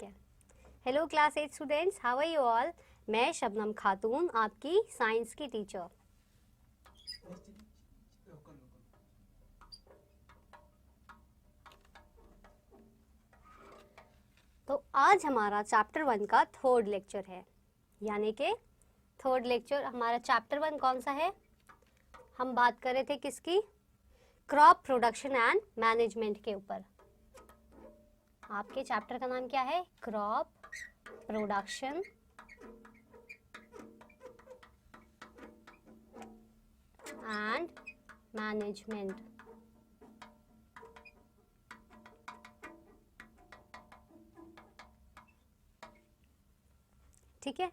ठीक है। Hello class 8 students, how are you all. मैं शबनम खातून, आपकी साइंस की टीचर। तो आज हमारा चैप्टर 1 का थर्ड लेक्चर है, यानी कि थर्ड लेक्चर हमारा चैप्टर 1 कौन सा है? हम बात कर रहे थे किसकी? क्रॉप प्रोडक्शन एंड मैनेजमेंट के ऊपर। आपके चैप्टर का नाम क्या है? Crop production and management. ठीक है,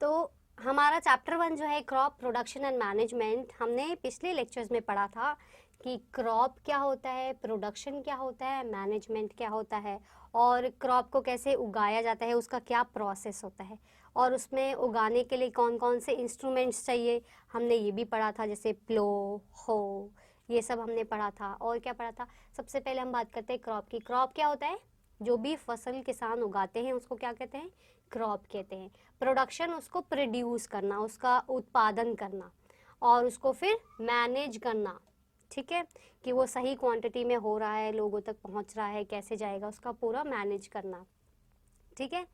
तो हमारा चैप्टर 1 जो है क्रॉप प्रोडक्शन एंड मैनेजमेंट, हमने पिछले लेक्चर्स में पढ़ा था कि क्रॉप क्या होता है, प्रोडक्शन क्या होता है, मैनेजमेंट क्या होता है, और क्रॉप को कैसे उगाया जाता है, उसका क्या प्रोसेस होता है, और उसमें उगाने के लिए कौन कौन से इंस्ट्रूमेंट्स चाहिए, हमने ये भी पढ़ा था, जैसे प्लो, हो, ये सब हमने पढ़ा था। और क्या पढ़ा था? सबसे पहले हम बात करते हैं क्रॉप की। क्रॉप क्या होता है? जो भी फसल किसान उगाते हैं उसको क्या कहते हैं? क्रॉप कहते हैं। प्रोडक्शन उसको प्रोड्यूस करना, उसका उत्पादन करना, और उसको फिर मैनेज करना। ठीक है, कि वो सही क्वांटिटी में हो रहा है, लोगों तक पहुंच रहा है, कैसे जाएगा, उसका पूरा मैनेज करना। ठीक है,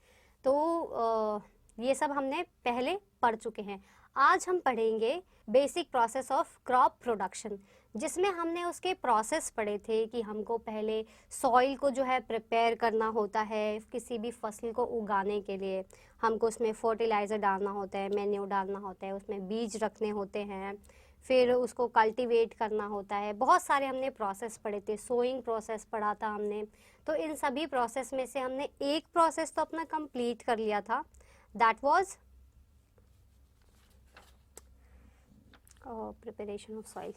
तो ये सब हमने पहले पढ़ चुके हैं। आज हम पढ़ेंगे basic process of crop production, जिसमें हमने उसके प्रोसेस पढ़े थे कि हमको पहले सॉइल को जो है प्रिपेयर करना होता है किसी भी फसल को उगाने के लिए। हमको उसमें फर्टिलाइज़र डालना होता है, मैन्योर डालना होता है, उसमें बीज रखने होते हैं, फिर उसको कल्टीवेट करना होता है। बहुत सारे हमने प्रोसेस पढ़े थे, सोइंग प्रोसेस पढ़ा था हमने। तो इन सभी प्रोसेस में से हमने एक प्रोसेस तो अपना कंप्लीट कर लिया था, that was preparation of soil.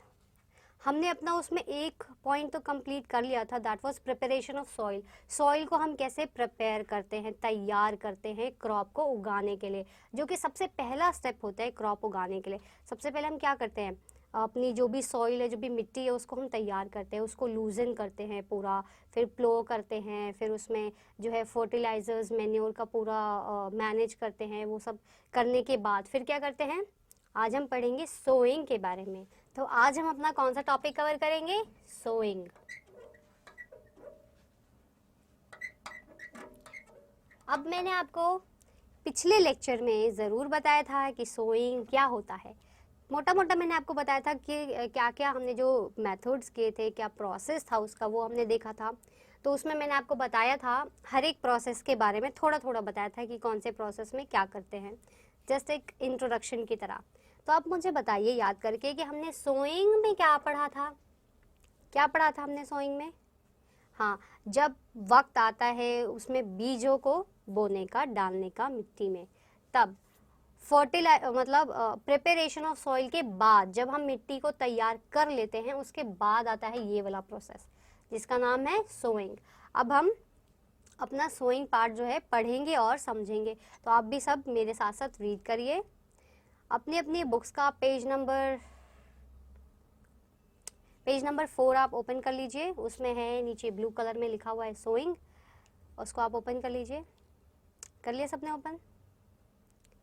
हमने अपना उसमें एक पॉइंट तो कंप्लीट कर लिया था, that was preparation of soil. Soil को हम कैसे प्रिपेयर करते हैं, तैयार करते हैं क्रॉप को उगाने के लिए, जो कि सबसे पहला स्टेप होता है क्रॉप उगाने के लिए। सबसे पहले हम क्या करते हैं? अपनी जो भी सॉइल है, जो भी मिट्टी है, उसको हम तैयार करते हैं, उसको लूजन करते हैं पूरा, फिर प्लो करते हैं, फिर उसमें जो है फर्टिलाइजर्स, मैन्योर का पूरा मैनेज करते हैं। वो सब करने के बाद फिर क्या करते हैं? आज हम पढ़ेंगे सोइंग के बारे में। तो आज हम अपना कौन सा टॉपिक कवर करेंगे? सोइंग। अब मैंने आपको पिछले लेक्चर में ज़रूर बताया था कि सोइंग क्या होता है। मोटा मोटा मैंने आपको बताया था कि क्या क्या हमने जो मेथड्स किए थे, क्या प्रोसेस था उसका, वो हमने देखा था। तो उसमें मैंने आपको बताया था, हर एक प्रोसेस के बारे में थोड़ा थोड़ा बताया था कि कौन से प्रोसेस में क्या करते हैं, जस्ट एक इंट्रोडक्शन की तरह। तो आप मुझे बताइए याद करके कि हमने सोइंग में क्या पढ़ा था? क्या पढ़ा था हमने सोइंग में? हाँ, जब वक्त आता है उसमें बीजों को बोने का, डालने का मिट्टी में, तब मतलब प्रिपरेशन ऑफ सॉइल के बाद, जब हम मिट्टी को तैयार कर लेते हैं, उसके बाद आता है ये वाला प्रोसेस जिसका नाम है सोइंग। अब हम अपना सोइंग पार्ट जो है पढ़ेंगे और समझेंगे। तो आप भी सब मेरे साथ साथ रीड करिए अपनी अपनी बुक्स का। पेज नंबर 4 आप ओपन कर लीजिए, उसमें है नीचे ब्लू कलर में लिखा हुआ है सोइंग, उसको आप ओपन कर लीजिए। कर लिया सबने ओपन?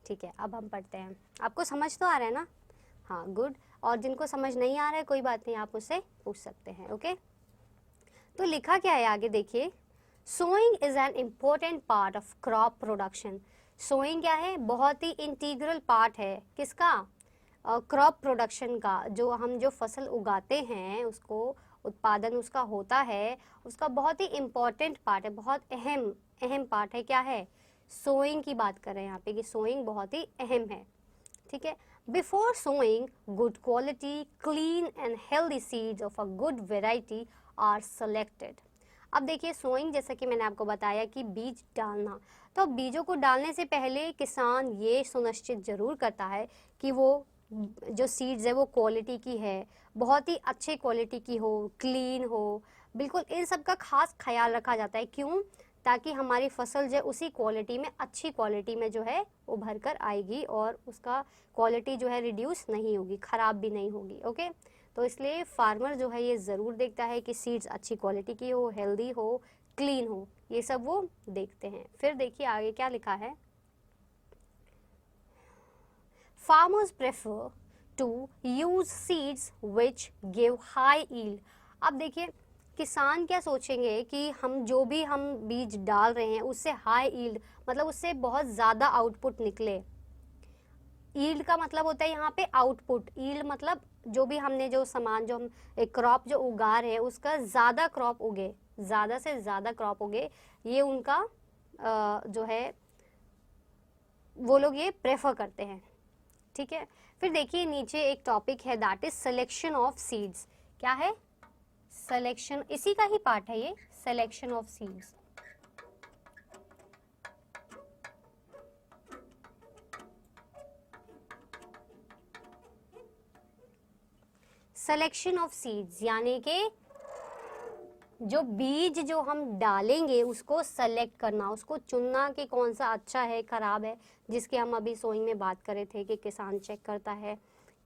ठीक है, अब हम पढ़ते हैं। आपको समझ तो आ रहा है ना? हाँ, गुड। और जिनको समझ नहीं आ रहा है कोई बात नहीं, आप उससे पूछ सकते हैं। ओके, तो लिखा क्या है आगे देखिए। Sowing is an important part of crop production. Sowing क्या है? बहुत ही इंटीग्रल पार्ट है किसका? क्रॉप प्रोडक्शन का। जो फसल उगाते हैं, उसको उत्पादन उसका होता है, उसका बहुत ही इम्पोर्टेंट पार्ट है, बहुत अहम पार्ट है। क्या है? सोइंग की बात कर रहे हैं यहाँ पे कि सोइंग बहुत ही अहम है। ठीक है, before sowing good quality, clean and healthy seeds of a good variety are selected. अब देखिए, सोइंग जैसा कि मैंने आपको बताया कि बीज डालना, तो बीजों को डालने से पहले किसान ये सुनिश्चित जरूर करता है कि वो जो सीड्स है वो क्वालिटी की है, बहुत ही अच्छे क्वालिटी की हो, क्लीन हो, बिल्कुल इन सब का खास ख्याल रखा जाता है। क्यों? ताकि हमारी फसल जो है उसी क्वालिटी में, अच्छी क्वालिटी में जो है उभर कर आएगी, और उसका क्वालिटी जो है रिड्यूस नहीं होगी, ख़राब भी नहीं होगी। ओके, तो इसलिए फार्मर जो है ये ज़रूर देखता है कि सीड्स अच्छी क्वालिटी की हो, हेल्दी हो, क्लीन हो, ये सब वो देखते हैं। फिर देखिए आगे क्या लिखा है, farmers prefer to use seeds which give high yield. अब देखिए किसान क्या सोचेंगे कि हम जो भी हम बीज डाल रहे हैं उससे हाई यील्ड, मतलब उससे बहुत ज़्यादा आउटपुट निकले। यील्ड का मतलब होता है यहाँ पे आउटपुट, यील्ड मतलब जो भी हमने जो सामान जो हम एक क्रॉप जो उगा रहे हैं उसका ज़्यादा क्रॉप उगे, ज़्यादा से ज़्यादा क्रॉप उगे, ये उनका जो है वो लोग ये प्रेफर करते हैं। ठीक है, फिर देखिए नीचे एक टॉपिक है that is selection of seeds. क्या है? सिलेक्शन, इसी का ही पार्ट है ये, selection of seeds. Selection of seeds यानी कि जो बीज जो हम डालेंगे उसको सेलेक्ट करना, उसको चुनना कि कौन सा अच्छा है खराब है, जिसकी हम अभी सोइंग में बात कर रहे थे कि किसान चेक करता है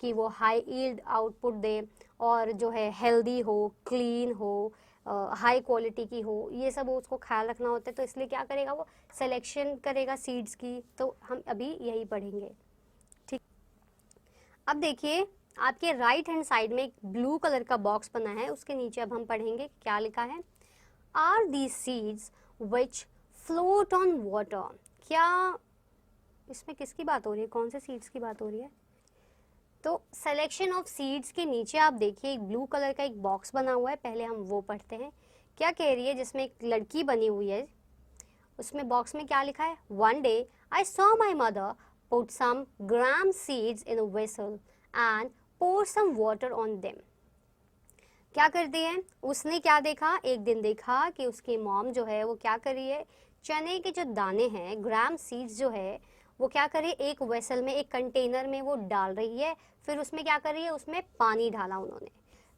कि वो हाई यील्ड आउटपुट दे और जो है हेल्दी हो, क्लीन हो, हाई क्वालिटी की हो, ये सब उसको ख्याल रखना होता है। तो इसलिए क्या करेगा, वो सिलेक्शन करेगा सीड्स की। तो हम अभी यही पढ़ेंगे। ठीक, अब देखिए आपके राइट हैंड साइड में एक ब्लू कलर का बॉक्स बना है, उसके नीचे अब हम पढ़ेंगे क्या लिखा है, are the seeds which float on water. क्या इसमें किसकी बात हो रही है, कौन से सीड्स की बात हो रही है? तो सिलेक्शन ऑफ सीड्स के नीचे आप देखिए एक ब्लू कलर का एक बॉक्स बना हुआ है, पहले हम वो पढ़ते हैं। क्या कह रही है, जिसमें एक लड़की बनी हुई है, उसमें बॉक्स में क्या लिखा है, one day I saw my mother put some gram seeds in a vessel and pour some water on them। क्या करती है, उसने क्या देखा, एक दिन देखा कि उसकी मॉम जो है वो क्या कर रही है, चने के जो दाने हैं, ग्राम सीड्स जो है वो क्या कर रही है, एक वेसल में, एक कंटेनर में वो डाल रही है। फिर उसमें क्या कर रही है, उसमें पानी डाला उन्होंने।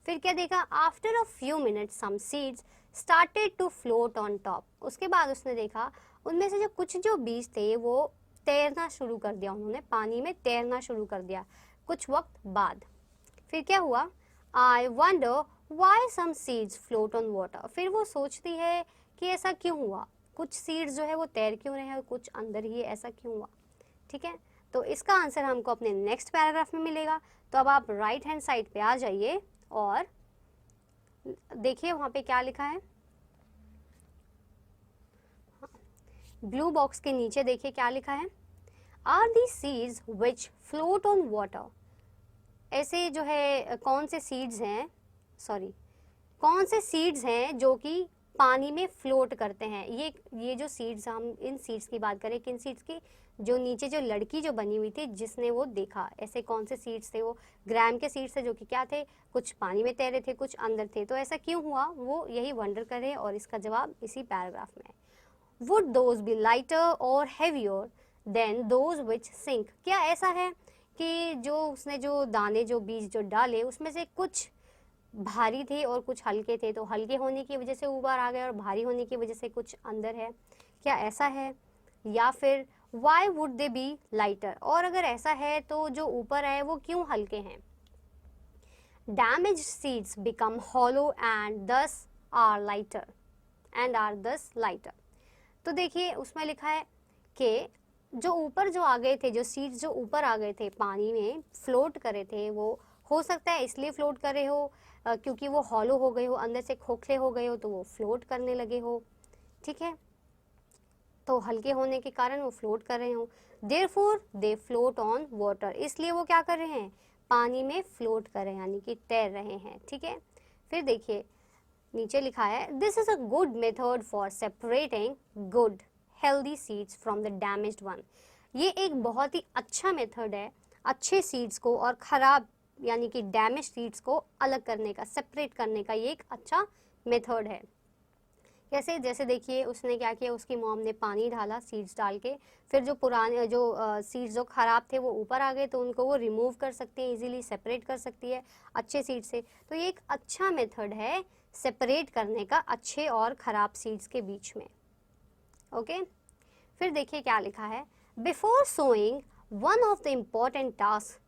फिर क्या देखा, after a few minutes some seeds started to float on top. उसके बाद उसने देखा उनमें से जो कुछ जो बीज थे वो तैरना शुरू कर दिया, उन्होंने पानी में तैरना शुरू कर दिया कुछ वक्त बाद। फिर क्या हुआ, I wonder why some seeds float on water. फिर वो सोचती है कि ऐसा क्यों हुआ, कुछ सीड्स जो है वो तैर क्यों रहे हैं और कुछ अंदर ही, ऐसा क्यों हुआ। ठीक है, तो इसका आंसर हमको अपने नेक्स्ट पैराग्राफ में मिलेगा। तो अब आप राइट हैंड साइड पे आ जाइए और देखिए वहां पे क्या लिखा है, ब्लू बॉक्स के नीचे देखिए क्या लिखा है, are the seeds which float on water. ऐसे जो है कौन से सीड्स हैं, सॉरी कौन से सीड्स हैं जो कि पानी में फ्लोट करते हैं। ये जो सीड्स, हम इन सीड्स की बात करें, किन सीड्स की, जो नीचे जो लड़की जो बनी हुई थी जिसने वो देखा, ऐसे कौन से सीड्स थे, वो ग्राम के सीड्स थे जो कि क्या थे, कुछ पानी में तैरे थे, कुछ अंदर थे। तो ऐसा क्यों हुआ, वो यही वंडर कर रहे हैं और इसका जवाब इसी पैराग्राफ में है। वुड दोज बी लाइटर और heavier than those which sink. क्या ऐसा है कि जो उसने जो दाने जो बीज जो डाले उसमें से कुछ भारी थे और कुछ हल्के थे, तो हल्के होने की वजह से ऊपर आ गए और भारी होने की वजह से कुछ अंदर है, क्या ऐसा है? या फिर why would they B lighter, और अगर ऐसा है तो जो ऊपर है वो क्यों हल्के हैं? Damage seeds become hollow and दस आर लाइटर। तो देखिए उसमें लिखा है कि जो ऊपर जो आ गए थे, जो सीड्स जो ऊपर आ गए थे पानी में फ्लोट करे थे, वो हो सकता है इसलिए फ्लोट कर रहे हो क्योंकि वो हॉलो हो गए हो, अंदर से खोखले हो गए हो तो वो फ्लोट करने लगे हो। ठीक है, तो हल्के होने के कारण वो फ्लोट कर रहे हो। Therefore they float on water, इसलिए वो क्या कर रहे हैं, पानी में फ्लोट कर रहे हैं, यानी कि तैर रहे हैं। ठीक है, फिर देखिए नीचे लिखा है, this is a good method for separating good healthy seeds from the damaged one. ये एक बहुत ही अच्छा मेथड है अच्छे सीड्स को और खराब यानी कि डैमेज सीड्स को अलग करने का, सेपरेट करने का, ये एक अच्छा मेथड है। कैसे, जैसे देखिए उसने क्या किया, उसकी मॉम ने पानी डाला सीड्स डाल के, फिर जो पुराने जो सीड्स जो खराब थे वो ऊपर आ गए तो उनको वो रिमूव कर सकती है, इजीली सेपरेट कर सकती है अच्छे सीड से। तो ये एक अच्छा मेथड है सेपरेट करने का अच्छे और खराब सीड्स के बीच में। ओके, फिर देखिए क्या लिखा है, before sowing one of the important task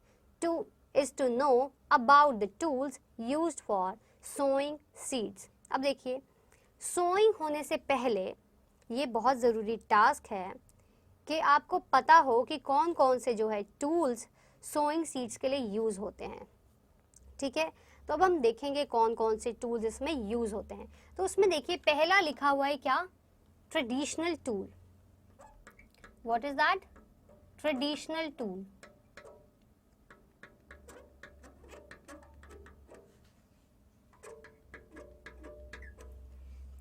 to is to know about the tools used for sowing seeds। अब देखिए सोइंग होने से पहले ये बहुत ज़रूरी टास्क है कि आपको पता हो कि कौन कौन से जो है टूल्स सोइंग सीड्स के लिए यूज़ होते हैं। ठीक है, तो अब हम देखेंगे कौन कौन से टूल्स इसमें यूज़ होते हैं। तो उसमें देखिए पहला लिखा हुआ है क्या, traditional tool. What is that, traditional tool.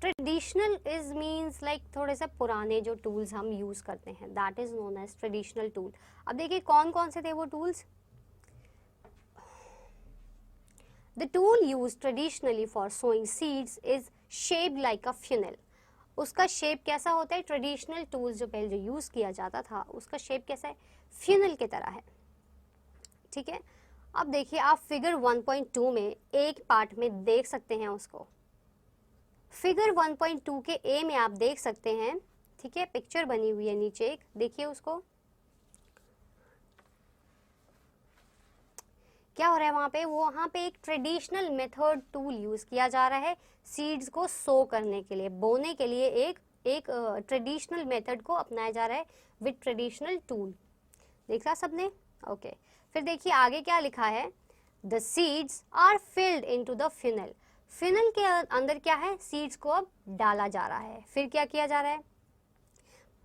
Traditional is means like थोड़े से पुराने जो टूल्स हम यूज करते हैं, that is known as traditional tool. अब देखिए कौन कौन से थे वो tools. The tool use traditionally for sowing seeds is shaped like a funnel. उसका शेप कैसा होता है, ट्रेडिशनल टूल्स जो पहले जो यूज किया जाता था उसका शेप कैसा है, फ्यूनल की तरह है। ठीक है, अब देखिए आप फिगर 1.2 में एक पार्ट में देख सकते हैं उसको। फिगर 1.2 के ए में आप देख सकते हैं, ठीक है, पिक्चर बनी हुई है नीचे एक, देखिए उसको क्या हो रहा है वहां पे, वहां पे एक ट्रेडिशनल मेथड टूल यूज किया जा रहा है सीड्स को सो करने के लिए, बोने के लिए एक ट्रेडिशनल मेथड को अपनाया जा रहा है विद ट्रेडिशनल टूल। देखा सबने, ओके। फिर देखिए आगे क्या लिखा है, the seeds are filled into the funnel. Funnel के अंदर क्या है, सीड्स को अब डाला जा रहा है। फिर क्या किया जा रहा है,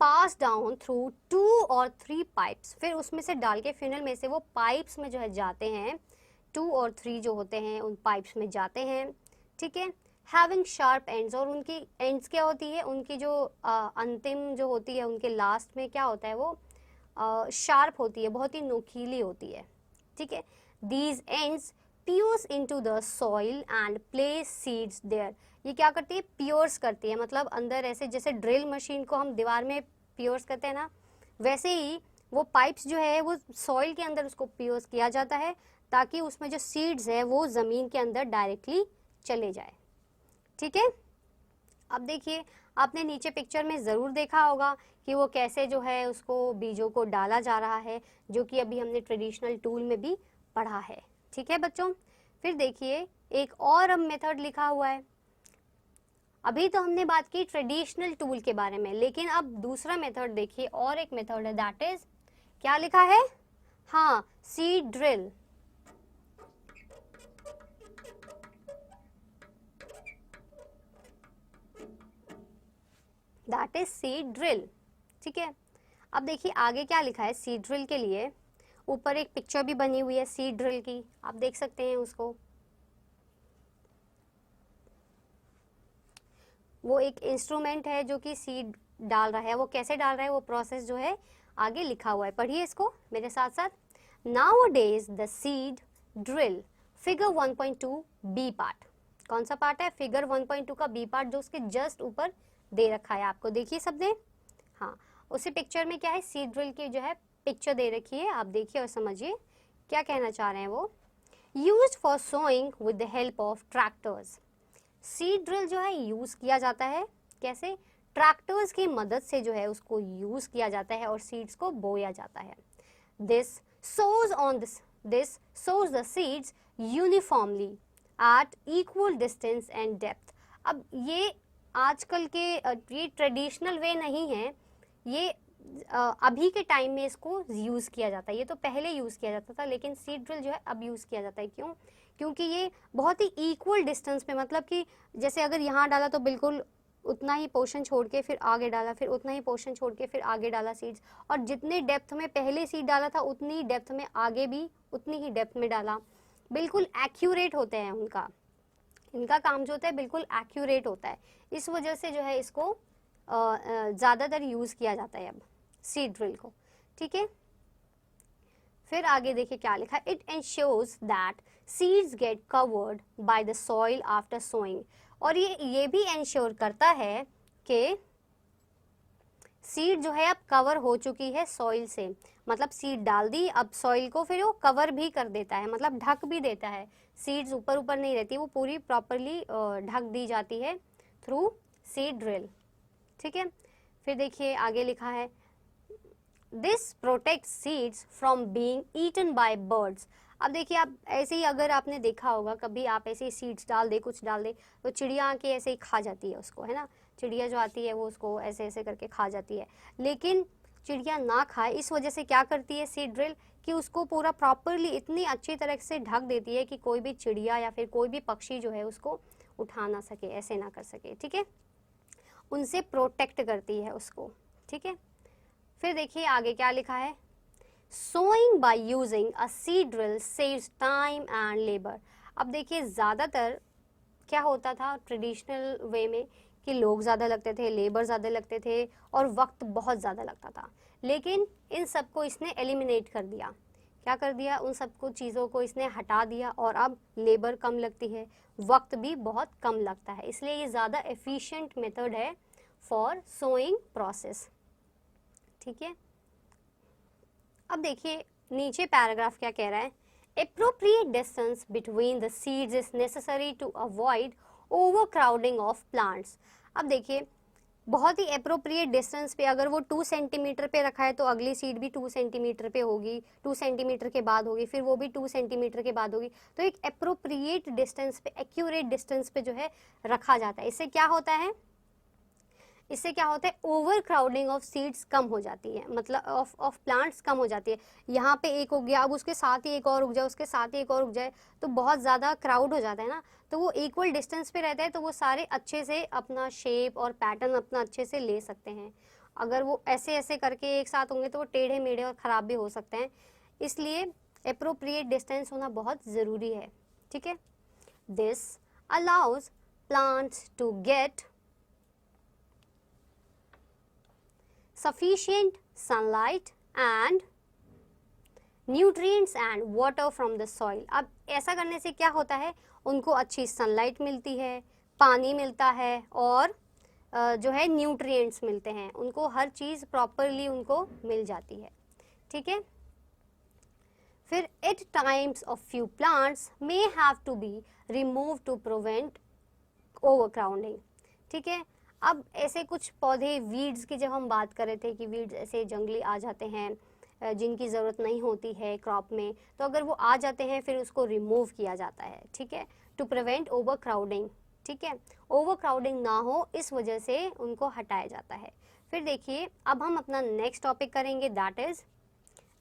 पास डाउन थ्रू 2 और 3 पाइप्स। फिर उसमें से डाल के फिनल में से वो पाइप्स में जो है जाते हैं, 2 और 3 जो होते हैं उन पाइप्स में जाते हैं। ठीक है, हैविंग शार्प एंड्स, और उनकी एंड्स क्या होती है, उनकी जो अंतिम जो होती है उनके लास्ट में क्या होता है वो शार्प होती है, बहुत ही नोकीली होती है। ठीक है, these ends pierce into the soil and place seeds there. ये क्या करती है, पियर्स करती है, मतलब अंदर ऐसे जैसे ड्रिल मशीन को हम दीवार में पियर्स करते हैं ना, वैसे ही वो पाइप्स जो है वो सॉइल के अंदर उसको पियर्स किया जाता है ताकि उसमें जो सीड्स है वो ज़मीन के अंदर डायरेक्टली चले जाए। ठीक है, अब देखिए आपने नीचे पिक्चर में ज़रूर देखा होगा कि वो कैसे जो है उसको बीजों को डाला जा रहा है, जो कि अभी हमने ट्रेडिशनल टूल में भी पढ़ा है। ठीक है बच्चों, फिर देखिए एक और अब मेथड लिखा हुआ है। अभी तो हमने बात की ट्रेडिशनल टूल के बारे में, लेकिन अब दूसरा मेथड देखिए, और एक मेथड है, दैट इज क्या लिखा है, हाँ, seed drill. That is seed drill. ठीक है, अब देखिए आगे क्या लिखा है सीड ड्रिल के लिए, ऊपर एक पिक्चर भी बनी हुई है सीड ड्रिल की, आप देख सकते हैं उसको। वो एक इंस्ट्रूमेंट है जो कि सीड डाल रहा है, वो कैसे डाल रहा है वो प्रोसेस जो है आगे लिखा हुआ है, पढ़िए इसको मेरे साथ साथ। Nowadays the seed drill, figure 1.2 B part. कौन सा पार्ट है, फिगर 1.2 का बी पार्ट जो उसके जस्ट ऊपर दे रखा है आपको, देखिए सबने, हाँ, उसी पिक्चर में क्या है, सीड ड्रिल की जो है पिक्चर दे रखी है, आप देखिए और समझिए क्या कहना चाह रहे हैं वो। Used for sowing with the help of tractors. Seed drill जो है यूज किया जाता है कैसे, ट्रैक्टर्स की मदद से जो है उसको यूज किया जाता है और सीड्स को बोया जाता है। This sows the seeds uniformly at equal distance and depth। अब ये आजकल के ये ट्रेडिशनल वे नहीं है, ये अभी के टाइम में इसको यूज़ किया जाता है, ये तो पहले यूज़ किया जाता था, लेकिन सीड ड्रिल जो है अब यूज़ किया जाता है। क्यों, क्योंकि ये बहुत ही इक्वल डिस्टेंस पे, मतलब कि जैसे अगर यहाँ डाला तो बिल्कुल उतना ही पोर्शन छोड़ के फिर आगे डाला, फिर उतना ही पोर्शन छोड़ के फिर आगे डाला सीड्स, और जितने डेप्थ में पहले सीड डाला था उतनी डेप्थ में आगे भी उतनी ही डेप्थ में डाला। बिल्कुल एक्यूरेट होते हैं इनका काम जो होता है बिल्कुल एक्यूरेट होता है, इस वजह से जो है इसको ज़्यादातर यूज़ किया जाता है अब सीड ड्रिल को। ठीक है, फिर आगे देखिए क्या लिखा है, it ensures that seeds get covered by the soil after sowing. और ये भी एंश्योर करता है कि सीड जो है अब कवर हो चुकी है सॉइल से, मतलब सीड डाल दी, अब सॉइल को फिर वो कवर भी कर देता है, मतलब ढक भी देता है, सीड्स ऊपर ऊपर नहीं रहती, वो पूरी प्रॉपरली ढक दी जाती है थ्रू सीड ड्रिल। ठीक है, फिर देखिए आगे लिखा है, this protect seeds from being eaten by birds. अब देखिए, आप ऐसे ही अगर आपने देखा होगा कभी, आप ऐसे ही सीड्स डाल दे, कुछ डाल दे, तो चिड़िया आके ऐसे ही खा जाती है उसको, है ना। चिड़िया जो आती है वो उसको ऐसे ऐसे करके खा जाती है। लेकिन चिड़िया ना खाए इस वजह से क्या करती है सीड ड्रिल, कि उसको पूरा प्रॉपरली इतनी अच्छी तरह से ढक देती है कि कोई भी चिड़िया या फिर कोई भी पक्षी जो है उसको उठा ना सके, ऐसे ना कर सके, ठीक है। उनसे प्रोटेक्ट करती है उसको, ठीक है। फिर देखिए आगे क्या लिखा है, sowing by using a seed drill saves time and labour. अब देखिए ज़्यादातर क्या होता था ट्रेडिशनल वे में कि लोग ज़्यादा लगते थे, लेबर ज़्यादा लगते थे और वक्त बहुत ज़्यादा लगता था। लेकिन इन सबको इसने एलिमिनेट कर दिया। क्या कर दिया, उन सबको चीज़ों को इसने हटा दिया और अब लेबर कम लगती है, वक्त भी बहुत कम लगता है, इसलिए ये ज़्यादा एफिशिएंट मेथड है फॉर सोइंग प्रोसेस, ठीक है। अब देखिए नीचे पैराग्राफ क्या कह रहा है, appropriate distance between the seeds is necessary to avoid overcrowding of plants। अब देखिए बहुत ही अप्रोप्रिएट डिस्टेंस पे, अगर वो 2 सेंटीमीटर पे रखा है तो अगली सीड भी 2 सेंटीमीटर पे होगी, 2 सेंटीमीटर के बाद होगी, फिर वो भी 2 सेंटीमीटर के बाद होगी। तो एक अप्रोप्रिएट डिस्टेंस पे, एक्यूरेट डिस्टेंस पे जो है रखा जाता है। इससे क्या होता है, इससे क्या होता है, ओवर क्राउडिंग ऑफ सीड्स कम हो जाती है, मतलब ऑफ प्लांट्स कम हो जाती है। यहाँ पे एक उग गया, अब उसके साथ ही एक और उग जाए, उसके साथ ही एक और उग जाए, तो बहुत ज़्यादा क्राउड हो जाता है ना। तो वो इक्वल डिस्टेंस पे रहता है, तो वो सारे अच्छे से अपना शेप और पैटर्न अपना अच्छे से ले सकते हैं। अगर वो ऐसे ऐसे करके एक साथ होंगे तो वो टेढ़े मेढ़े और ख़राब भी हो सकते हैं, इसलिए अप्रोप्रिएट डिस्टेंस होना बहुत ज़रूरी है, ठीक है। This allows plants to get sufficient sunlight and nutrients and water from the soil। अब ऐसा करने से क्या होता है, उनको अच्छी सनलाइट मिलती है, पानी मिलता है और जो है न्यूट्रिएंट्स मिलते हैं, उनको हर चीज़ प्रॉपरली उनको मिल जाती है, ठीक है। फिर at times of few plants may have to be remove to prevent overcrowding, ठीक है। अब ऐसे कुछ पौधे वीड्स की जब हम बात कर रहे थे कि वीड्स ऐसे जंगली आ जाते हैं जिनकी ज़रूरत नहीं होती है क्रॉप में, तो अगर वो आ जाते हैं फिर उसको रिमूव किया जाता है, ठीक है, टू प्रिवेंट ओवर क्राउडिंग, ठीक है। ओवर क्राउडिंग ना हो इस वजह से उनको हटाया जाता है। फिर देखिए अब हम अपना नेक्स्ट टॉपिक करेंगे, that is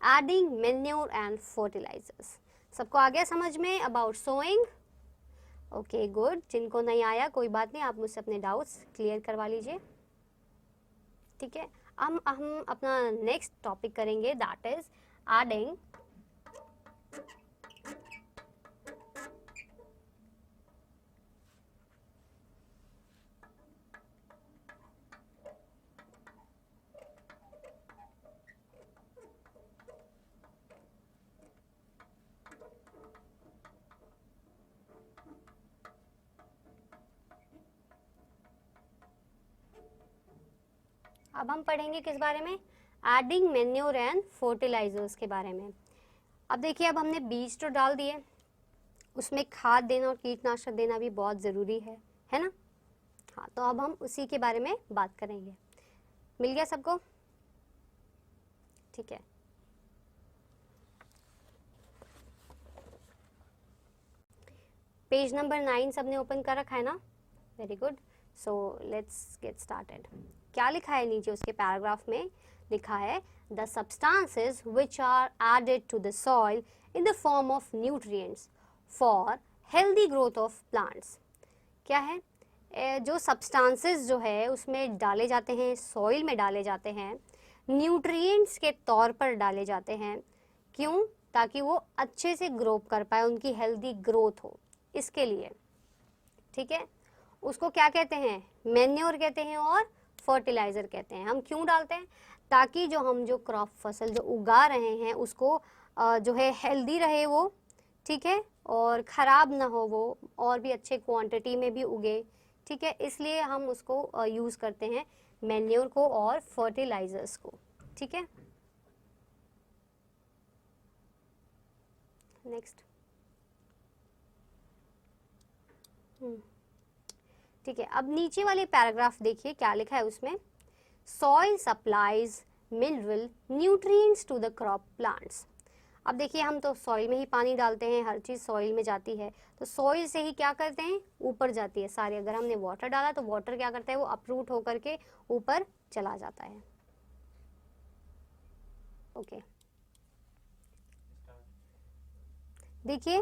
adding manure and fertilisers. सबको आ गया समझ में अबाउट सोइंग? ओके गुड, जिनको नहीं आया कोई बात नहीं, आप मुझसे अपने डाउट्स क्लियर करवा लीजिए, ठीक है। हम अपना नेक्स्ट टॉपिक करेंगे, दैट इज एडिंग अब हम पढ़ेंगे किस बारे में, एडिंग मैन्योर एंड फर्टिलाइजर्स के बारे में। अब देखिए अब हमने बीज तो डाल दिए, उसमें खाद देना और कीटनाशक देना भी बहुत ज़रूरी है ना। हाँ, तो अब हम उसी के बारे में बात करेंगे। मिल गया सबको? ठीक है। पेज नंबर 9 सबने ओपन कर रखा है ना? Very good, so let's get started. क्या लिखा है नीचे उसके पैराग्राफ में? लिखा है the substances which are added to the soil in the form of nutrients for healthy growth of plants. क्या है? जो सब्सटेंसेस जो है उसमें डाले जाते हैं, सॉइल में डाले जाते हैं, न्यूट्रिएंट्स के तौर पर डाले जाते हैं। क्यों? ताकि वो अच्छे से ग्रो कर पाए, उनकी हेल्दी ग्रोथ हो, इसके लिए, ठीक है। उसको क्या कहते हैं? मैन्योर कहते हैं और फर्टिलाइज़र कहते हैं। हम क्यों डालते हैं? ताकि जो क्रॉप फसल जो उगा रहे हैं उसको जो है हेल्दी रहे वो, ठीक है, और ख़राब ना हो वो, और भी अच्छे क्वांटिटी में भी उगे, ठीक है। इसलिए हम उसको यूज़ करते हैं, मैन्योर को और फर्टिलाइज़र्स को, ठीक है। नेक्स्ट, ठीक है। अब नीचे वाले पैराग्राफ देखिए क्या लिखा है उसमें, soil supplies mineral nutrients to the crop plants. अब देखिए हम तो सॉइल में ही पानी डालते हैं, हर चीज़ सॉइल में जाती है, तो सॉइल से ही क्या करते हैं, ऊपर जाती है सारी। अगर हमने वाटर डाला तो वाटर क्या करता है, वो अपरूट होकर के ऊपर चला जाता है। ओके देखिए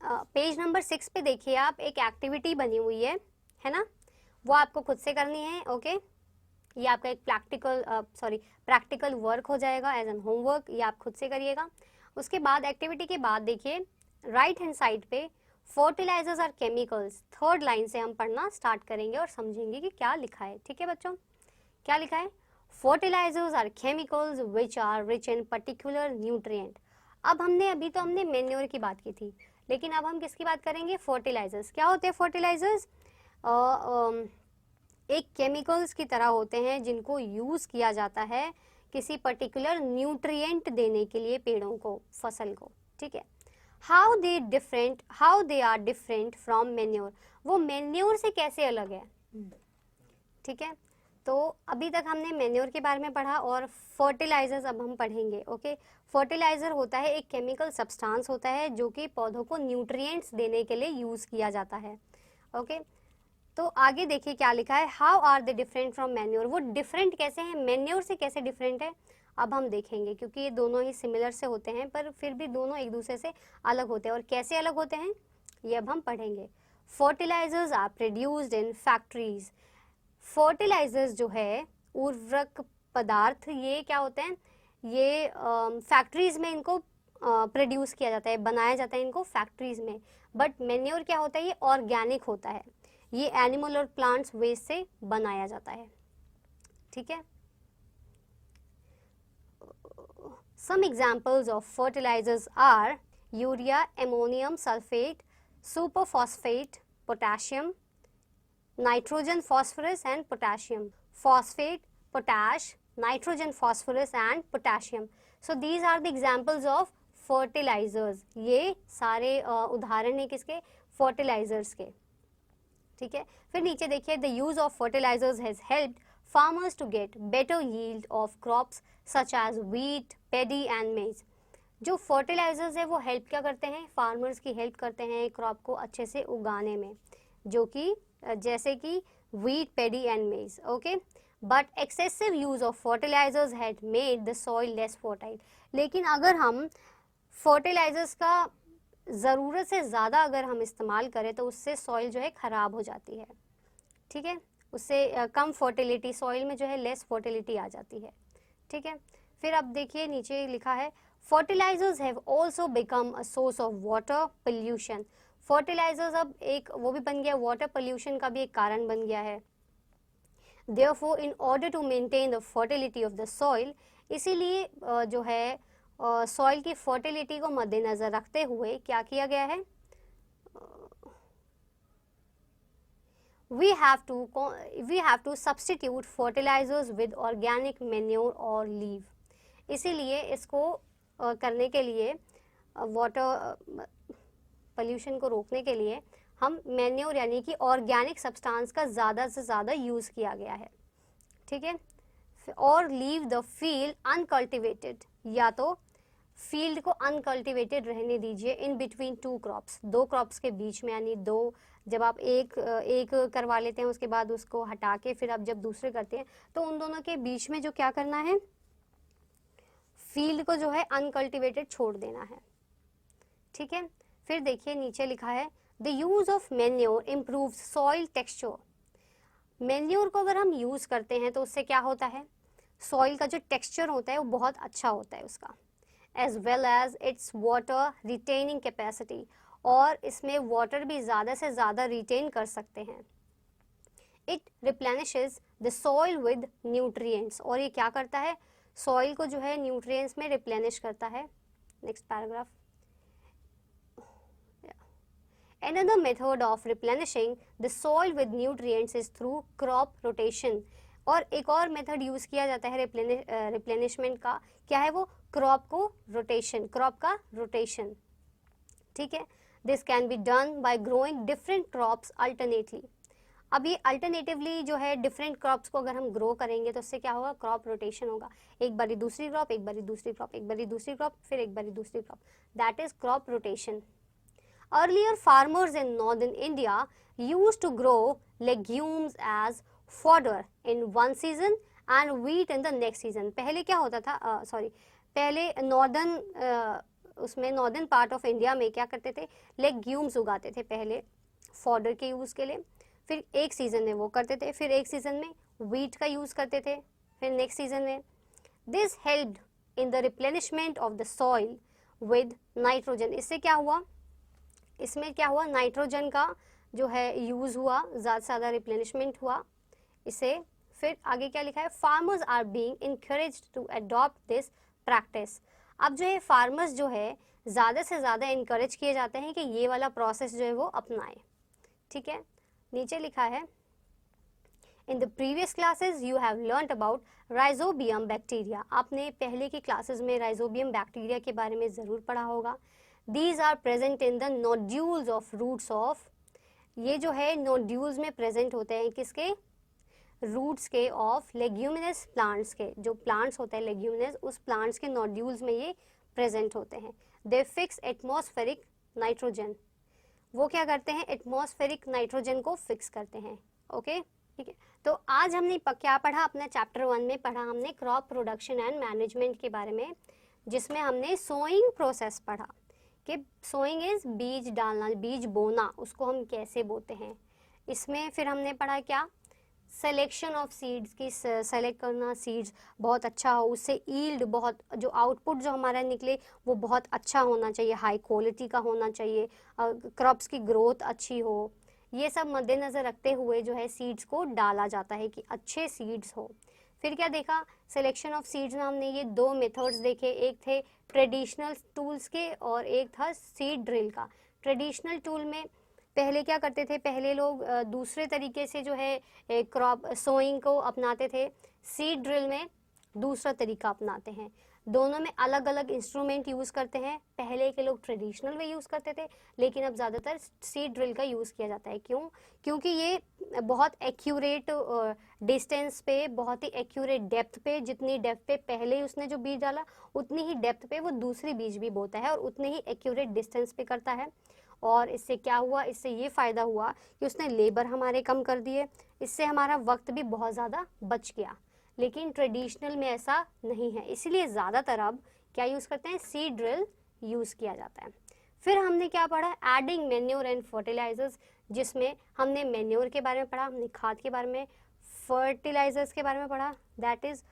पेज नंबर 6 पे देखिए आप, एक एक्टिविटी बनी हुई है ना, वो आपको खुद से करनी है। ओके ये आपका एक प्रैक्टिकल वर्क हो जाएगा एज एन होमवर्क, ये आप खुद से करिएगा। उसके बाद एक्टिविटी के बाद देखिए राइट हैंड साइड पे fertilisers are chemicals, third line से हम पढ़ना स्टार्ट करेंगे और समझेंगे कि क्या लिखा है। ठीक है बच्चों, क्या लिखा है, fertilisers are chemicals which are rich in particular nutrient. अब अभी तो हमने मेन्योर की बात की थी, लेकिन अब हम किसकी बात करेंगे, फर्टिलाइजर्स। क्या होते हैं फर्टिलाइजर्स, एक केमिकल्स की तरह होते हैं जिनको यूज किया जाता है किसी पर्टिकुलर न्यूट्रिएंट देने के लिए पेड़ों को, फसल को। ठीक है, how they are different from manure, वो मेन्योर से कैसे अलग है। ठीक है, तो अभी तक हमने मेन्योर के बारे में पढ़ा और फर्टिलाइजर्स अब हम पढ़ेंगे। ओके, फर्टिलाइजर होता है एक केमिकल सब्सटेंस होता है जो कि पौधों को न्यूट्रिएंट्स देने के लिए यूज किया जाता है। ओके तो आगे देखिए क्या लिखा है, how are they different from manure, वो डिफरेंट कैसे हैं, मैन्योर से कैसे डिफरेंट है, अब हम देखेंगे। क्योंकि ये दोनों ही सिमिलर से होते हैं पर फिर भी दोनों एक दूसरे से अलग होते हैं, और कैसे अलग होते हैं ये अब हम पढ़ेंगे। Fertilisers are produced in factories, fertilisers जो है उर्वरक पदार्थ, ये क्या होते हैं, ये फैक्ट्रीज में इनको प्रोड्यूस किया जाता है, बनाया जाता है इनको फैक्ट्रीज में। बट मैन्योर क्या होता है, ये ऑर्गेनिक होता है, ये एनिमल और प्लांट्स वेस्ट से बनाया जाता है। ठीक है, some examples of fertilisers are urea, ammonium sulphate, super phosphate, potassium, nitrogen, phosphorus and potassium, phosphate, potash, nitrogen, phosphorus and potassium. So these are the examples of fertilizers. ये सारे उदाहरण हैं किसके, fertilizers के। ठीक है, फिर नीचे देखिए the use of fertilizers has helped farmers to get better yield of crops such as wheat, paddy and maize. जो फर्टिलाइजर्स है वो हेल्प क्या करते हैं, फार्मर्स की हेल्प करते हैं क्रॉप को अच्छे से उगाने में, जो कि जैसे कि wheat, paddy and maize. Okay, but excessive use of fertilizers had made the soil less fertile. लेकिन अगर हम फर्टिलाइजर्स का ज़रूरत से ज़्यादा अगर हम इस्तेमाल करें तो उससे सॉइल जो है ख़राब हो जाती है। ठीक है, उससे कम फर्टिलिटी, सॉइल में जो है लेस फर्टिलिटी आ जाती है। ठीक है, फिर अब देखिए नीचे लिखा है fertilisers have also become a source of water pollution. Fertilisers अब एक वो भी बन गया, वाटर पोल्यूशन का भी एक कारण बन गया है। Therefore in order to maintain the fertility of the soil, इसीलिए जो है सॉइल की फर्टिलिटी को मद्देनजर रखते हुए क्या किया गया है, we have to substitute fertilizers with organic manure or leaf. इसीलिए इसको करने के लिए वाटर पोल्यूशन को रोकने के लिए हम मैन्योर यानी कि ऑर्गेनिक सब्सटेंस का ज़्यादा से ज़्यादा यूज़ किया गया है। ठीक है, और लीव द फील्ड अनकल्टिवेटेड, या तो फील्ड को अनकल्टिवेटेड रहने दीजिए इन बिटवीन टू क्रॉप्स, दो क्रॉप्स के बीच में, यानी दो जब आप एक करवा लेते हैं उसके बाद उसको हटा के फिर आप जब दूसरे करते हैं तो उन दोनों के बीच में जो क्या करना है, फील्ड को जो है अनकल्टिवेटेड छोड़ देना है। ठीक है, फिर देखिए नीचे लिखा है the use of manure improve soil texture. Manure को अगर हम यूज करते हैं तो उससे क्या होता है, सॉइल का जो टेक्सचर होता है वो बहुत अच्छा होता है उसका, as well as its water retaining capacity, और इसमें वाटर भी ज़्यादा से ज़्यादा रिटेन कर सकते हैं। It replenishes the soil with nutrients, और ये क्या करता है, सॉइल को जो है न्यूट्रिएंट्स में रिप्लेनिश करता है। Next paragraph, another method of replenishing the soil with nutrients is through crop rotation, और एक और मेथड यूज किया जाता है रिप्लेनिशमेंट का, क्या है वो, क्रॉप को रोटेशन, क्रॉप का रोटेशन। ठीक है, this can be done by growing different crops alternately. अब ये अल्टरनेटिवली जो है डिफरेंट क्रॉप्स को अगर हम ग्रो करेंगे तो उससे क्या होगा, क्रॉप रोटेशन होगा। एक बारी दूसरी क्रॉप, एक बारी दूसरी क्रॉप, एक बारी दूसरी क्रॉप, फिर एक बारी दूसरी crop, that is crop rotation. Earlier farmers in northern India used to grow legumes as fodder in one season and wheat in the next season। पहले क्या होता था, पहले नॉर्दर्न पार्ट ऑफ इंडिया में क्या करते थे, लेग्यूम्स उगाते थे पहले फॉडर के यूज़ के लिए, फिर एक सीज़न में वो करते थे, फिर एक सीज़न में व्हीट का यूज़ करते थे, फिर नेक्स्ट सीज़न में। This helped in the replenishment of the soil with nitrogen. इससे क्या हुआ, इसमें क्या हुआ, नाइट्रोजन का जो है यूज़ हुआ, ज़्यादा से ज़्यादा रिप्लेनिशमेंट हुआ इसे। फिर आगे क्या लिखा है, farmers are being encouraged to adopt this practice. अब जो है फार्मर्स जो है ज़्यादा से ज़्यादा इनकरेज किए जाते हैं कि ये वाला प्रोसेस जो है वो अपनाएं। ठीक है, नीचे लिखा है, in the previous classes you have learned about rhizobium bacteria. आपने पहले की क्लासेस में राइजोबियम बैक्टीरिया के बारे में ज़रूर पढ़ा होगा। These are present in the nodules of roots of, ये जो है नोड्यूल्स में प्रेजेंट होते हैं किसके, रूट्स के, ऑफ लेग्यूमिनस प्लांट्स के, जो प्लांट्स होते हैं लेग्यूमिनस उस प्लांट्स के नोड्यूल्स में ये प्रेजेंट होते हैं। दे फिक्स एटमॉस्फेरिक नाइट्रोजन, वो क्या करते हैं, एटमॉस्फेरिक नाइट्रोजन को फिक्स करते हैं। ओके ठीक है, तो आज हमने क्या पढ़ा, अपना चैप्टर 1 में पढ़ा हमने क्रॉप प्रोडक्शन एंड मैनेजमेंट के बारे में, जिसमें हमने सोइंग प्रोसेस पढ़ा कि सोइंग इज बीज डालना, बीज बोना, उसको हम कैसे बोते हैं। इसमें फिर हमने पढ़ा क्या, सिलेक्शन ऑफ सीड्स की, सेलेक्ट करना सीड्स बहुत अच्छा हो, उससे ईल्ड बहुत, जो आउटपुट जो हमारा निकले वो बहुत अच्छा होना चाहिए, हाई क्वालिटी का होना चाहिए, क्रॉप्स की ग्रोथ अच्छी हो, ये सब मद्देनज़र रखते हुए जो है सीड्स को डाला जाता है कि अच्छे सीड्स हो। फिर क्या देखा, सिलेक्शन ऑफ सीड्स में हमने ये दो मेथड्स देखे, एक थे ट्रेडिशनल टूल्स के और एक था सीड ड्रिल का। ट्रेडिशनल टूल में पहले क्या करते थे, पहले लोग दूसरे तरीके से जो है क्रॉप सोइंग को अपनाते थे, सीड ड्रिल में दूसरा तरीका अपनाते हैं। दोनों में अलग अलग इंस्ट्रूमेंट यूज़ करते हैं। पहले के लोग ट्रेडिशनल वे यूज़ करते थे, लेकिन अब ज़्यादातर सीड ड्रिल का यूज़ किया जाता है। क्यों? क्योंकि ये बहुत एक्यूरेट डिस्टेंस पे, बहुत ही एक्यूरेट डेप्थ पे, जितनी डेप्थ पे पहले उसने जो बीज डाला उतनी ही डेप्थ पे वो दूसरी बीज भी बोता है और उतने ही एक्यूरेट डिस्टेंस पे करता है। और इससे क्या हुआ, इससे ये फ़ायदा हुआ कि उसने लेबर हमारे कम कर दिए, इससे हमारा वक्त भी बहुत ज़्यादा बच गया। लेकिन ट्रेडिशनल में ऐसा नहीं है, इसलिए ज़्यादातर अब क्या यूज़ करते हैं, सीड ड्रिल यूज़ किया जाता है। फिर हमने क्या पढ़ा, एडिंग मैन्योर एंड फर्टिलाइजर्स, जिसमें हमने मैन्योर के बारे में पढ़ा, हमने खाद के बारे में, फर्टिलाइजर्स के बारे में पढ़ा, दैट इज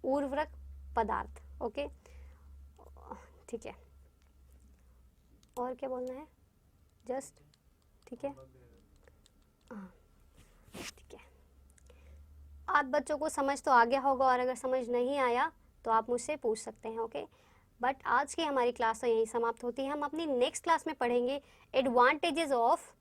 उर्वरक पदार्थ। ओके ठीक है, और क्या बोलना है, जस्ट ठीक है, हाँ ठीक है। आप बच्चों को समझ तो आ गया होगा, और अगर समझ नहीं आया तो आप मुझसे पूछ सकते हैं। ओके बट आज की हमारी क्लास तो यहीं समाप्त होती है। हम अपनी नेक्स्ट क्लास में पढ़ेंगे एडवांटेजेस ऑफ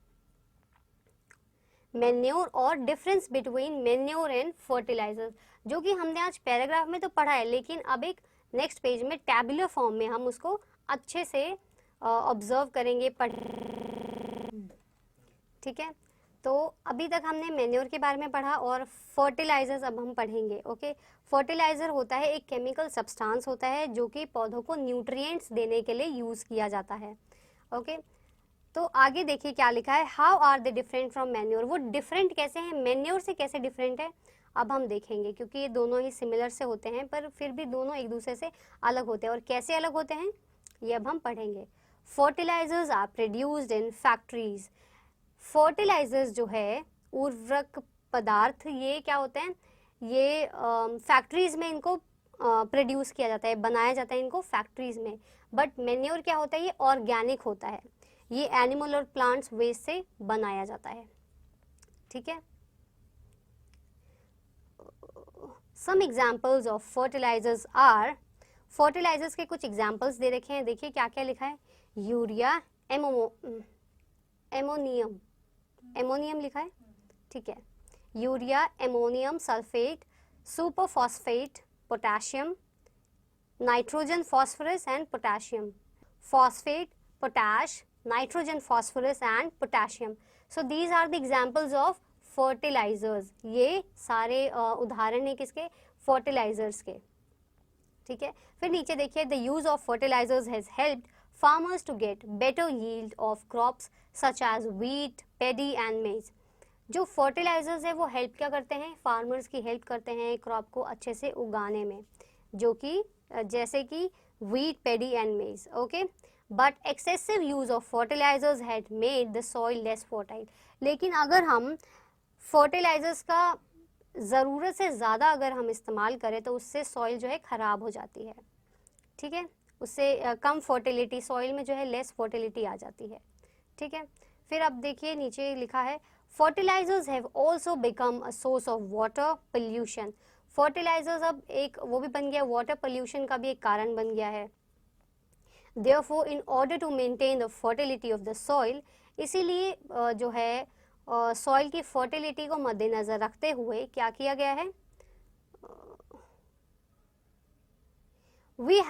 मैन्योर और difference between manure and fertilisers, जो कि हमने आज पैराग्राफ में तो पढ़ा है, लेकिन अब एक नेक्स्ट पेज में टैबुलर फॉर्म में हम उसको अच्छे से ऑब्जर्व करेंगे, ठीक है। तो अभी तक हमने मैन्योर के बारे में पढ़ा और फर्टिलाइजर्स अब हम पढ़ेंगे। ओके फर्टिलाइजर होता है एक केमिकल सब्सटेंस होता है जो कि पौधों को न्यूट्रिएंट्स देने के लिए यूज़ किया जाता है। ओके तो आगे देखिए क्या लिखा है, how are they different from manure, वो डिफरेंट कैसे हैं, मैन्योर से कैसे डिफरेंट है अब हम देखेंगे, क्योंकि ये दोनों ही सिमिलर से होते हैं पर फिर भी दोनों एक दूसरे से अलग होते हैं, और कैसे अलग होते हैं ये अब हम पढ़ेंगे। Fertilisers are produced in factories, fertilisers जो है उर्वरक पदार्थ, ये क्या होते हैं, ये फैक्ट्रीज में इनको प्रोड्यूस किया जाता है, बनाया जाता है इनको फैक्ट्रीज में। बट मैन्योर क्या होता है, ये ऑर्गेनिक होता है, ये एनिमल और प्लांट्स वेस्ट से बनाया जाता है। ठीक है, some examples of fertilisers are, fertilisers के कुछ एग्जाम्पल्स दे रखे हैं, देखिए क्या क्या लिखा है, यूरिया, एमोनियम, एमोनियम लिखा है, ठीक है, urea, ammonium sulphate, super phosphate, potassium, nitrogen, phosphorus and potassium, phosphate, potash, nitrogen, phosphorus and potassium. So these are the examples of fertilisers. ये सारे उदाहरण है किसके? फर्टिलाइजर्स के। ठीक है, फिर नीचे देखिए, the use of fertilisers has helped farmers to get better yield of crops such as wheat, paddy and maize. जो फर्टिलाइजर्स है वो हेल्प क्या करते हैं? फार्मर्स की हेल्प करते हैं क्रॉप को अच्छे से उगाने में, जो कि जैसे कि wheat, paddy and maize. Okay, but excessive use of fertilizers had made the soil less fertile. लेकिन अगर हम फर्टिलाइजर्स का ज़रूरत से ज़्यादा अगर हम इस्तेमाल करें तो उससे सॉइल जो है ख़राब हो जाती है। ठीक है, उससे कम फर्टिलिटी, सॉइल में जो है लेस फर्टिलिटी आ जाती है। ठीक है, फिर अब देखिए नीचे लिखा है, fertilisers have also become a source of water pollution. Fertilisers अब एक वो भी बन गया, वाटर पोल्यूशन का भी एक कारण बन गया है। Therefore, in order to maintain the fertility of the soil, इसीलिए जो है सॉइल की फर्टिलिटी को मद्देनजर रखते हुए क्या किया गया है? we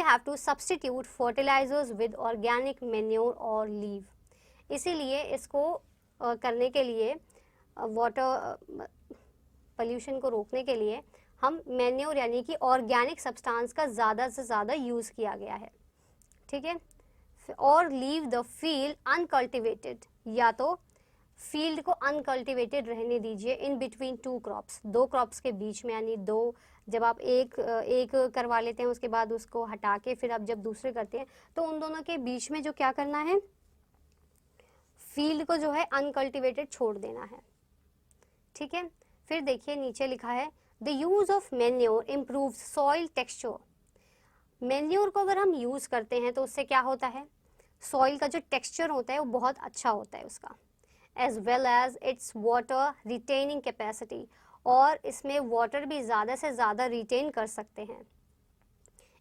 have to substitute fertilizers with organic manure or leaf. इसीलिए इसको करने के लिए, वाटर पोल्यूशन को रोकने के लिए हम मैन्योर यानी कि ऑर्गेनिक सब्सटेंस का ज़्यादा से ज़्यादा यूज़ किया गया है। ठीक है, और लीव द फील्ड अनकल्टिवेटेड, या तो फील्ड को अनकल्टिवेटेड रहने दीजिए इन बिटवीन टू क्रॉप्स, दो क्रॉप्स के बीच में, यानी दो, जब आप एक करवा लेते हैं उसके बाद उसको हटा के फिर आप जब दूसरे करते हैं तो उन दोनों के बीच में जो क्या करना है, फील्ड को जो है अनकल्टिवेटेड छोड़ देना है। ठीक है, फिर देखिए नीचे लिखा है, the use of manure improve soil texture. Manure को अगर हम यूज करते हैं तो उससे क्या होता है, सॉइल का जो टेक्सचर होता है वो बहुत अच्छा होता है उसका, as well as its water retaining capacity, और इसमें वाटर भी ज़्यादा से ज़्यादा रिटेन कर सकते हैं।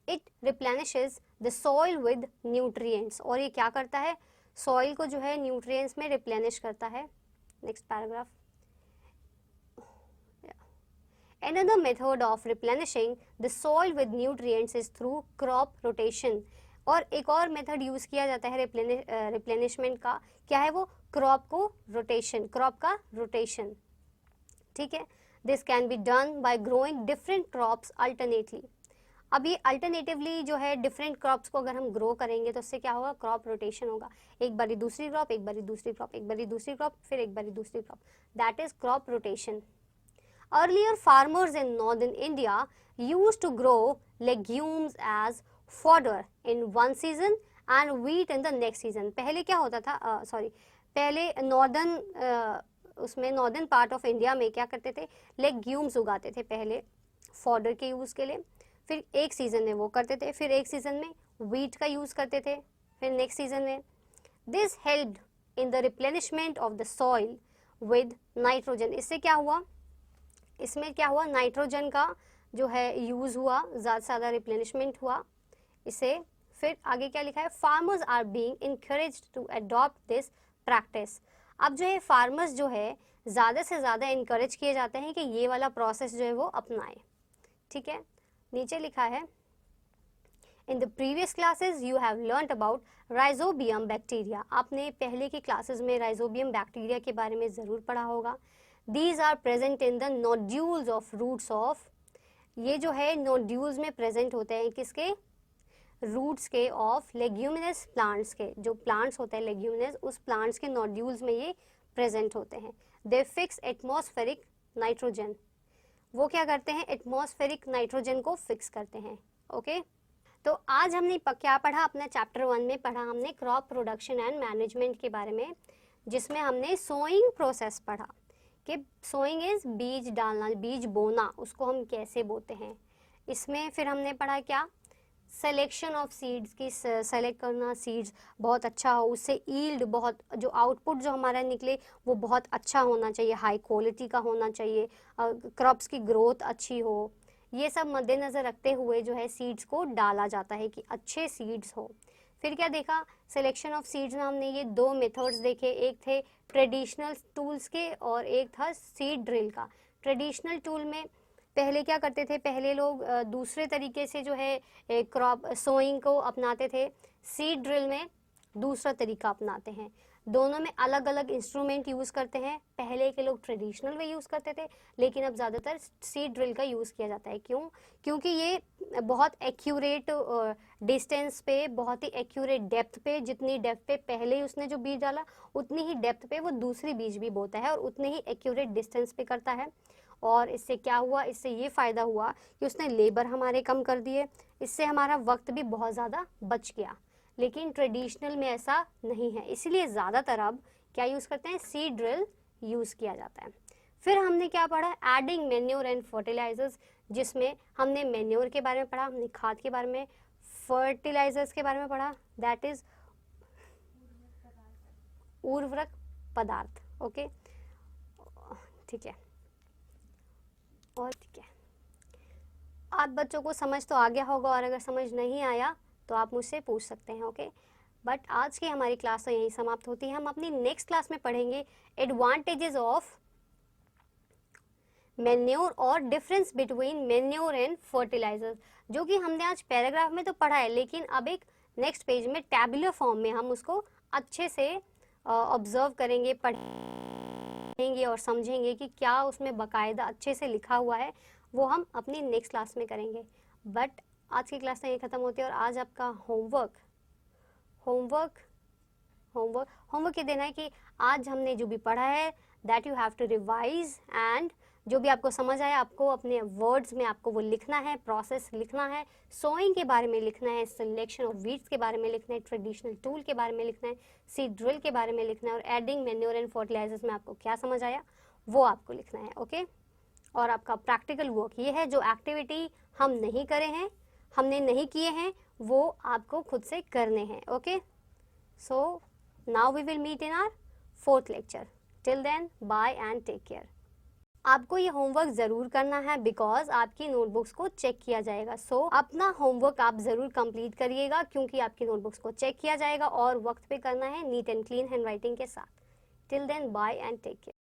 It replenishes the soil with nutrients, और ये क्या करता है, सॉइल को जो है न्यूट्रिएंट्स में रिप्लेनिश करता है। Next paragraph, another method of replenishing the soil with nutrients is through crop rotation, और एक और मेथड यूज किया जाता है रिप्लेनिशमेंट का, क्या है वो, क्रॉप को रोटेशन, क्रॉप का रोटेशन। ठीक है, this can be done by growing different crops alternately. अब ये अल्टरनेटिवली जो है डिफरेंट क्रॉप्स को अगर हम ग्रो करेंगे तो उससे क्या होगा, क्रॉप रोटेशन होगा, एक बारी दूसरी क्रॉप, एक बारी दूसरी क्रॉप, एक बारी दूसरी क्रॉप, फिर एक बारी दूसरी crop, that is crop rotation. Earlier farmers in northern India used to grow legumes as fodder in one season and wheat in the next season. पहले क्या होता था, पहले नॉर्दर्न पार्ट ऑफ इंडिया में क्या करते थे, लेग्यूम्स उगाते थे पहले फॉडर के यूज़ के लिए, फिर एक सीज़न में वो करते थे, फिर एक सीज़न में व्हीट का यूज़ करते थे, फिर नेक्स्ट सीज़न में। This helped in the replenishment of the soil with nitrogen. इससे क्या हुआ, इसमें क्या हुआ, नाइट्रोजन का जो है यूज़ हुआ, ज़्यादा से ज़्यादा रिप्लेनिशमेंट हुआ इसे। फिर आगे क्या लिखा है, farmers are being encouraged to adopt this practice. अब जो है फार्मर्स जो है ज़्यादा से ज़्यादा इनकरेज किए जाते हैं कि ये वाला प्रोसेस जो है वो अपनाएं। ठीक है, नीचे लिखा है, in the previous classes you have learned about rhizobium bacteria. आपने पहले की क्लासेस में राइजोबियम बैक्टीरिया के बारे में ज़रूर पढ़ा होगा। These are present in the nodules of roots of, ये जो है नोड्यूल्स में प्रेजेंट होते हैं किसके, रूट्स के, ऑफ लेग्यूमिनस प्लांट्स के, जो प्लांट्स होते हैं लेग्यूमिनस, उस प्लांट्स के नोड्यूल्स में ये प्रेजेंट होते हैं। दे फिक्स एटमॉस्फेरिक नाइट्रोजन, वो क्या करते हैं, एटमॉस्फेरिक नाइट्रोजन को फिक्स करते हैं। ओके, तो आज हमने क्या पढ़ा, अपना चैप्टर 1 में पढ़ा हमने क्रॉप प्रोडक्शन एंड मैनेजमेंट के बारे में, जिसमें हमने सोइंग प्रोसेस पढ़ा कि सोइंग इज बीज डालना, बीज बोना, उसको हम कैसे बोते हैं। इसमें फिर हमने पढ़ा क्या, सिलेक्शन ऑफ सीड्स की, सेलेक्ट करना सीड्स बहुत अच्छा हो, उससे ईल्ड बहुत, जो आउटपुट जो हमारा निकले वो बहुत अच्छा होना चाहिए, हाई क्वालिटी का होना चाहिए, क्रॉप्स की ग्रोथ अच्छी हो, ये सब मद्देनज़र रखते हुए जो है सीड्स को डाला जाता है कि अच्छे सीड्स हो। फिर क्या देखा, सिलेक्शन ऑफ सीड्स में हमने ये दो मेथड्स देखे, एक थे ट्रेडिशनल टूल्स के और एक था सीड ड्रिल का। ट्रेडिशनल टूल में पहले क्या करते थे, पहले लोग दूसरे तरीके से जो है क्रॉप सोइंग को अपनाते थे, सीड ड्रिल में दूसरा तरीका अपनाते हैं। दोनों में अलग अलग इंस्ट्रूमेंट यूज़ करते हैं। पहले के लोग ट्रेडिशनल वे यूज़ करते थे, लेकिन अब ज़्यादातर सीड ड्रिल का यूज़ किया जाता है। क्यों? क्योंकि ये बहुत एक्यूरेट डिस्टेंस पे, बहुत ही एक्यूरेट डेप्थ पे, जितनी डेप्थ पे पहले ही उसने जो बीज डाला उतनी ही डेप्थ पे वो दूसरी बीज भी बोता है और उतने ही एक्यूरेट डिस्टेंस पे करता है। और इससे क्या हुआ? इससे ये फ़ायदा हुआ कि उसने लेबर हमारे कम कर दिए, इससे हमारा वक्त भी बहुत ज़्यादा बच गया। लेकिन ट्रेडिशनल में ऐसा नहीं है, इसलिए ज़्यादातर अब क्या यूज़ करते हैं? सीड ड्रिल यूज़ किया जाता है। फिर हमने क्या पढ़ा? एडिंग मैन्योर एंड फर्टिलाइजर्स, जिसमें हमने मैन्योर के बारे में पढ़ा, हमने खाद के बारे में, फर्टिलाइजर्स के बारे में पढ़ा, दैट इज उर्वरक पदार्थ। ओके, ठीक है। और ठीक है, आप बच्चों को समझ तो आ गया होगा, और अगर समझ नहीं आया तो आप मुझसे पूछ सकते हैं। ओके, बट आज की हमारी क्लास तो यहीं समाप्त होती है। हम अपनी नेक्स्ट क्लास में पढ़ेंगे एडवांटेजेस ऑफ मैन्योर और difference between manure and fertiliser, जो कि हमने आज पैराग्राफ में तो पढ़ा है, लेकिन अब एक नेक्स्ट पेज में टैबुलर फॉर्म में हम उसको अच्छे से ऑब्जर्व करेंगे, पढ़ेंगे और समझेंगे कि क्या उसमें बाकायदा अच्छे से लिखा हुआ है। वो हम अपनी नेक्स्ट क्लास में करेंगे। बट आज की क्लास तो ये ख़त्म होती है, और आज आपका होमवर्क ये देना है कि आज हमने जो भी पढ़ा है that you have to revise, and जो भी आपको समझ आया आपको अपने वर्ड्स में आपको वो लिखना है, प्रोसेस लिखना है, सोइंग के बारे में लिखना है, सिलेक्शन ऑफ वीड्स के बारे में लिखना है, ट्रेडिशनल टूल के बारे में लिखना है, सीड ड्रिल के बारे में लिखना है, और एडिंग मैन्योर एंड फर्टिलाइजर्स में आपको क्या समझ आया वो आपको लिखना है। ओके, और आपका प्रैक्टिकल वर्क ये है, जो एक्टिविटी हम नहीं करे हैं, हमने नहीं किए हैं, वो आपको खुद से करने हैं। Okay, so now we will meet in our 4th lecture. Till then bye and take care. आपको ये होमवर्क ज़रूर करना है, बिकॉज आपकी नोटबुक्स को चेक किया जाएगा। सो अपना होमवर्क आप ज़रूर कंप्लीट करिएगा, क्योंकि आपकी नोटबुक्स को चेक किया जाएगा और वक्त पे करना है, neat and clean handwriting के साथ। Till then bye and take care.